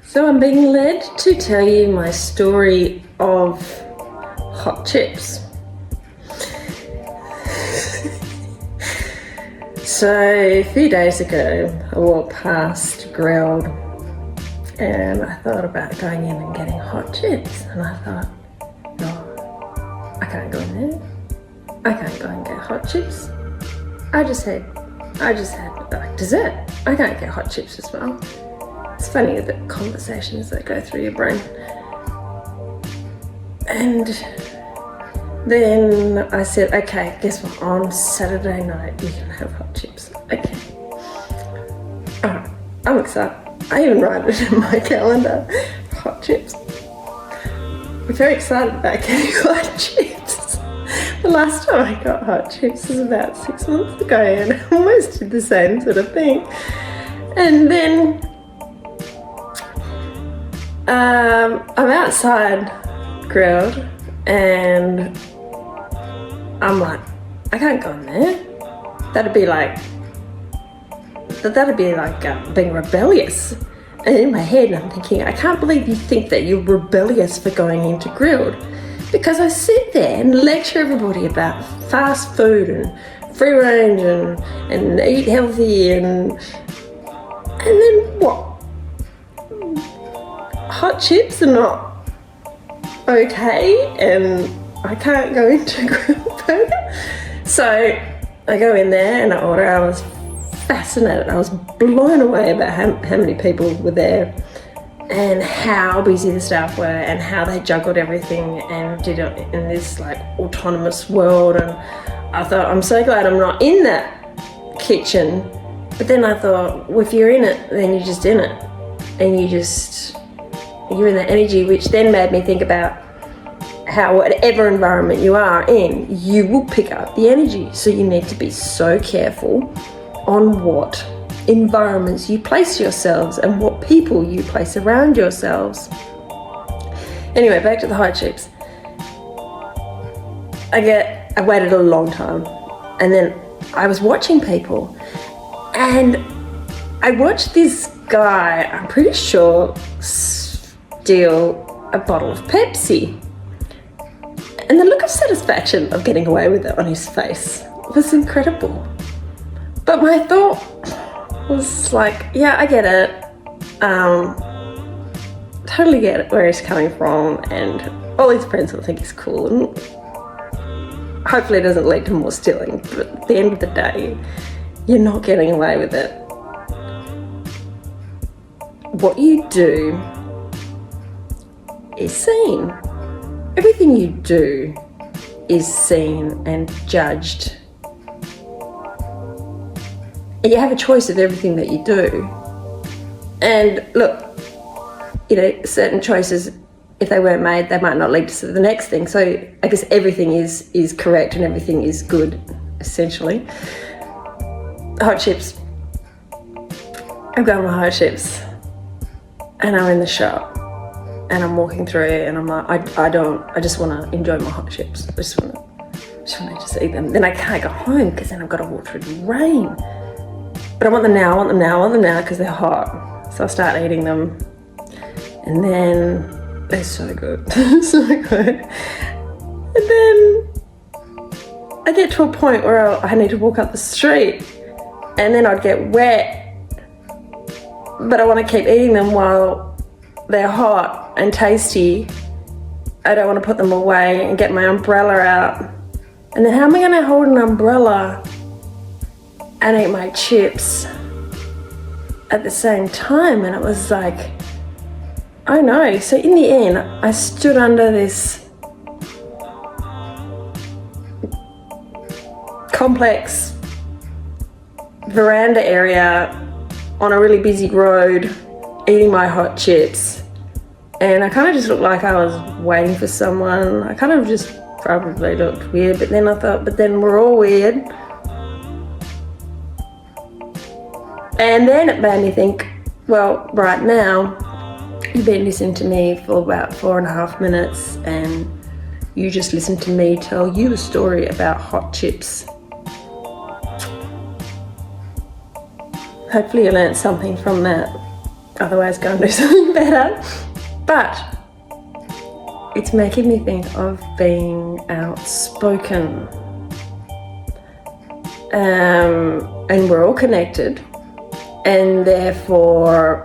So I'm being led to tell you my story of hot chips. So a few days ago, I walked past Grilled and I thought about going in and getting hot chips. And I thought, no, I can't go in there. I can't go and get hot chips. I just had like dessert. I can't get hot chips as well. It's funny the conversations that go through your brain. And then I said, okay, guess what? On Saturday night, you can have hot chips. Okay. Alright, I'm excited. I even write it in my calendar. Hot chips. I'm very excited about getting hot chips. The last time I got hot chips was about 6 months ago and I almost did the same sort of thing. And then I'm outside Grilled and I'm like, I can't go in there. That'd be like being rebellious. And in my head I'm thinking, I can't believe you think that you're rebellious for going into Grilled. Because I sit there and lecture everybody about fast food and free range and eat healthy and then what? Hot chips are not okay and I can't go into Grilled Burger. So I go in there and I order. I was fascinated. I was blown away about how many people were there and how busy the staff were and how they juggled everything and did it in this like autonomous world. And I thought, I'm so glad I'm not in that kitchen. But then I thought, well, if you're in it, then you're just in it. And you're in that energy, which then made me think about how whatever environment you are in, you will pick up the energy. So you need to be so careful on what environments you place yourselves and what people you place around yourselves. Anyway, back to the hot chips. I waited a long time and then I was watching people and I watched this guy, I'm pretty sure, steal a bottle of Pepsi. And the look of satisfaction of getting away with it on his face was incredible. But my thought was like, yeah, I get it. Totally get it where he's coming from, and all his friends will think he's cool, and hopefully it doesn't lead to more stealing. But at the end of the day, you're not getting away with it. What you do is seen. Everything you do is seen and judged. And you have a choice of everything that you do. And look, certain choices, if they weren't made, they might not lead to the next thing. So I guess everything is correct and everything is good, essentially. Hot chips. I've got my hot chips. And I'm in the shop. And I'm walking through and I'm like, I just want to enjoy my hot chips. I just want to eat them. Then I can't go home because then I've got to walk through the rain. But I want them now because they're hot. So I start eating them. And then they're so good. So good. And then I get to a point where I need to walk up the street and then I'd get wet. But I want to keep eating them while they're hot and tasty. I don't want to put them away and get my umbrella out. And then how am I going to hold an umbrella and eat my chips at the same time? And it was like, I know. So in the end, I stood under this complex veranda area on a really busy road, eating my hot chips. And I kind of just looked like I was waiting for someone. I kind of just probably looked weird, but then I thought, but then we're all weird. And then it made me think, well, right now, you've been listening to me for about 4.5 minutes and you just listened to me tell you a story about hot chips. Hopefully you learned something from that. otherwise go and do something better. But it's making me think of being outspoken. And we're all connected, and therefore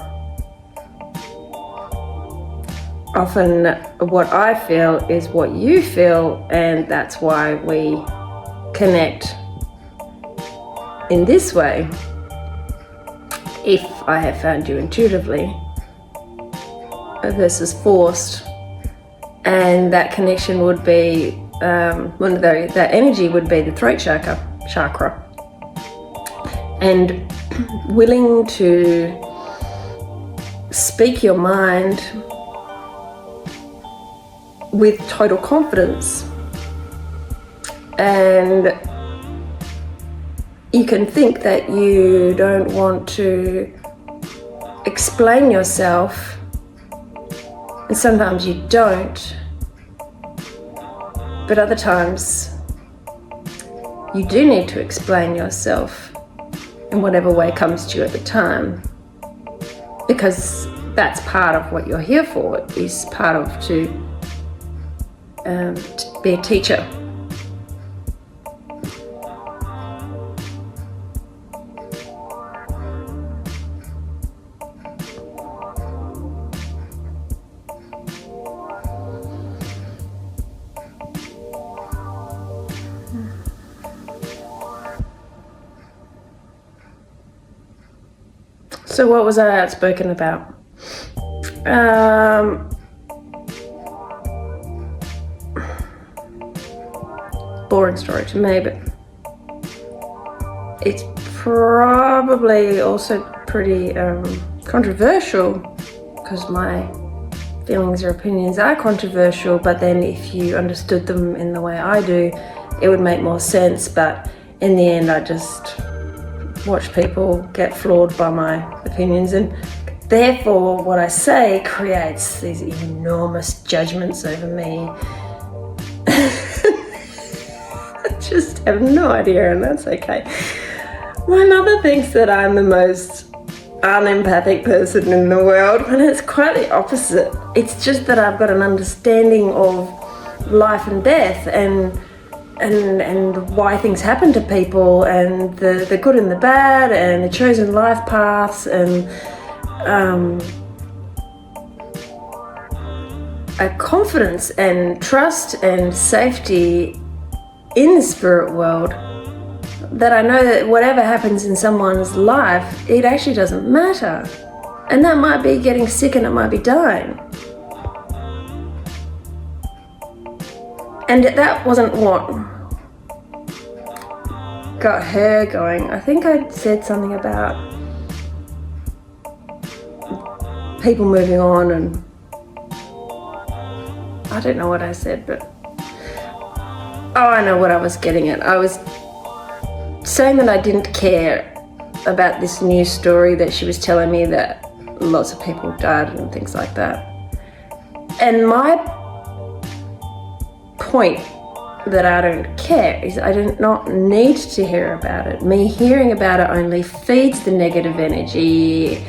often what I feel is what you feel, and that's why we connect in this way. If I have found you intuitively versus forced, and that connection would be that energy would be the throat chakra, and willing to speak your mind with total confidence. And you can think that you don't want to explain yourself, and sometimes you don't, but other times you do need to explain yourself in whatever way comes to you at the time, because that's part of what you're here for, is part of to be a teacher. So what was I outspoken about? Boring story to me, but it's probably also pretty controversial, because my feelings or opinions are controversial, but then if you understood them in the way I do, it would make more sense. But in the end, I just watch people get floored by my opinions, and therefore what I say creates these enormous judgments over me. I just have no idea, and that's okay. My mother thinks that I'm the most unempathic person in the world, and it's quite the opposite. It's just that I've got an understanding of life and death, and why things happen to people, and the good and the bad, and the chosen life paths, and a confidence and trust and safety in the spirit world, that I know that whatever happens in someone's life, it actually doesn't matter. And that might be getting sick, and it might be dying. And that wasn't what got her going. I think I said something about people moving on, and I don't know what I said, but I know what I was getting at. I was saying that I didn't care about this news story that she was telling me, that lots of people died and things like that. And my point that I don't care is I do not need to hear about it. Me hearing about it only feeds the negative energy.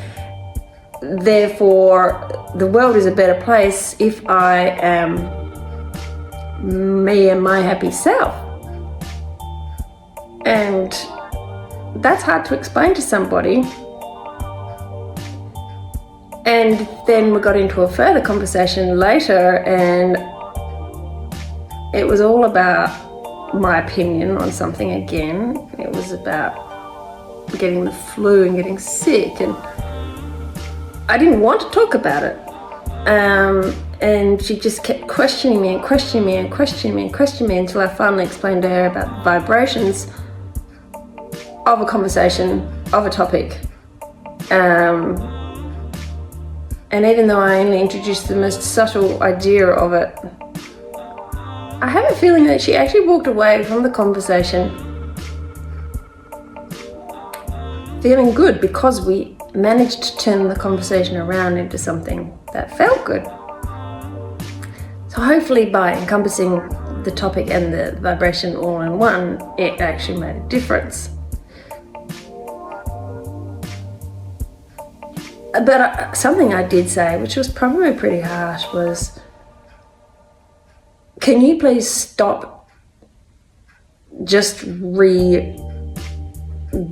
Therefore, the world is a better place if I am me and my happy self. And that's hard to explain to somebody. And then we got into a further conversation later, and it was all about my opinion on something again. It was about getting the flu and getting sick, and I didn't want to talk about it. And she just kept questioning me and questioning me and questioning me and questioning me until I finally explained to her about the vibrations of a conversation, of a topic. And even though I only introduced the most subtle idea of it, I have a feeling that she actually walked away from the conversation feeling good, because we managed to turn the conversation around into something that felt good. So hopefully by encompassing the topic and the vibration all in one, it actually made a difference. But something I did say, which was probably pretty harsh, was, can you please stop just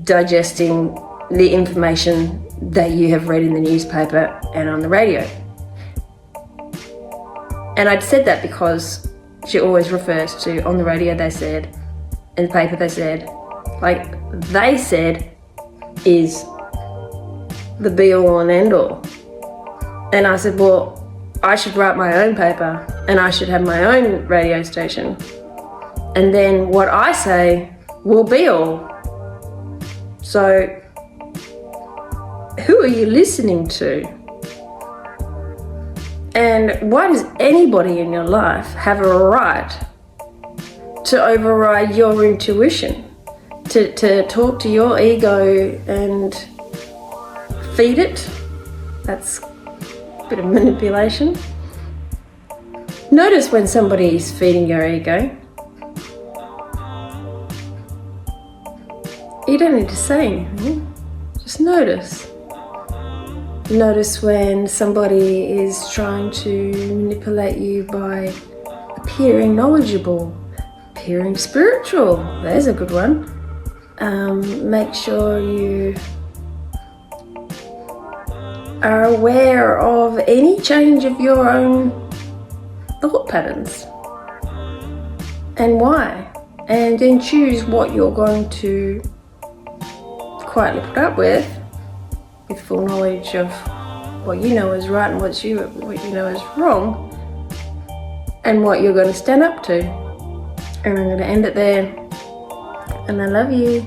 digesting the information that you have read in the newspaper and on the radio? And I'd said that because she always refers to, on the radio they said, in the paper they said, like they said is the be all and end all. And I said, well, I should write my own paper and I should have my own radio station. And then what I say will be all. So who are you listening to? And why does anybody in your life have a right to override your intuition, to talk to your ego and feed it? That's a bit of manipulation. Notice when somebody is feeding your ego. You don't need to say anything, just notice. Notice when somebody is trying to manipulate you by appearing knowledgeable, appearing spiritual. There's a good one. Make sure you are aware of any change of your own thought patterns and why, and then choose what you're going to quietly put up with full knowledge of what you know is right and what you know is wrong, and what you're going to stand up to. And I'm going to end it there. And I love you.